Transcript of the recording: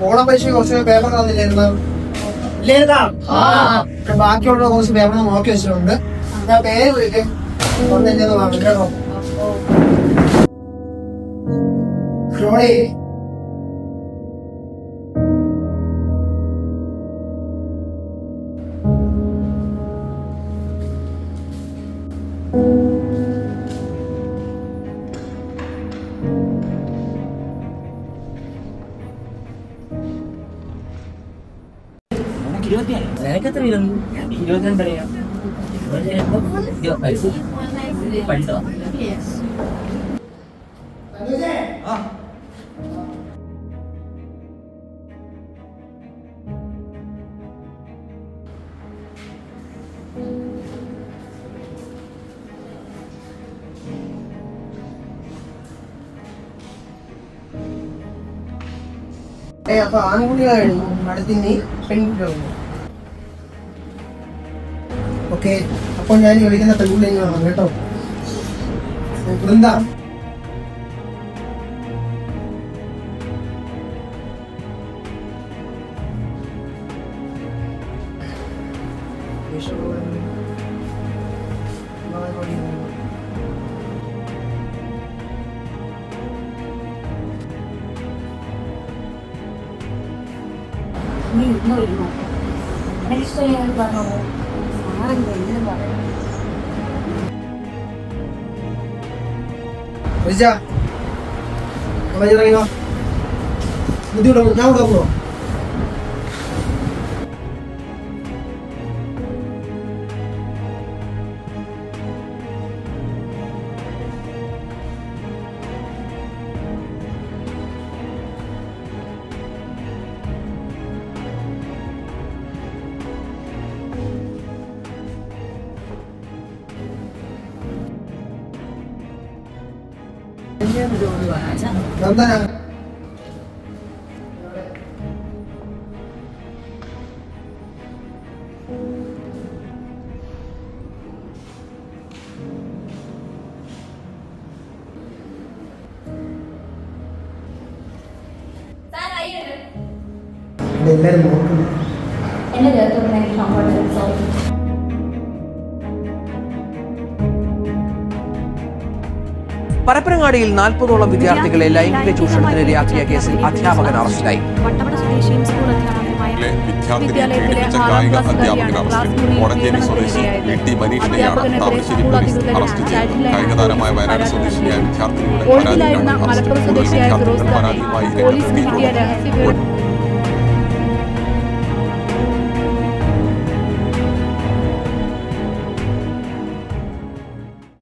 ഓണം പരീക്ഷ കുറച്ച് പേപ്പർ തന്നില്ലായിരുന്നു. ബാക്കിയുള്ള കുറച്ച് പേപ്പർ നോക്കി വെച്ചിട്ടുണ്ട്. ഞാൻ പേര് വിളിക്കും ഒന്നില്ലെന്ന് പറഞ്ഞു കേട്ടോ. നിനക്കെത്ര ഇരുന്നു? 22 പഠിത്തോ? അപ്പൊ ആൺകുട്ടികളായിരുന്നു അടുത്തിനി പെൺകുട്ടികളായിരുന്നു. ഓക്കെ, അപ്പോൾ ഞാൻ വിളിക്കുന്ന പെൺകുട്ടികളാണ് കേട്ടോ. എന്താ നീ ഇന്ന് വരുമോ? എനിക്കിഷ്ടം പറഞ്ഞോ? സാറെന്താ എല്ലാം പറയണം. ഞാൻ കൂടെ പോകോ? എല്ലാരും നോക്കുന്നു. എന്റെ ദേഹത്തോട് എനിക്ക് കംഫർട്ടബിൾ. സോറി. പരപ്പനങ്ങാടിയിൽ 40ഓളം വിദ്യാർത്ഥികളെ ലൈംഗിക ചൂഷണത്തിനിരയാക്കിയ കേസിൽ അധ്യാപകൻ അറസ്റ്റിലായി. വിദ്യാർത്ഥിനിയെ പീഡിപ്പിച്ച കായിക അധ്യാപകൻ അറസ്റ്റിൽ. കോടഞ്ചേരി സ്വദേശി ടി മനീഷിനെയാണ് താമരശ്ശേരി പോലീസ് അറസ്റ്റ് ചെയ്തത്. കായിക താരമായ വയനാട് സ്വദേശിനിയായ വിദ്യാർത്ഥിനിയുടെ പരാതിയിലാണ് അറസ്റ്റ്. കൂടുതൽ വിദ്യാർത്ഥികളുടെ പരാതിയുമായി രംഗത്തെത്തിയിട്ടുള്ളത്.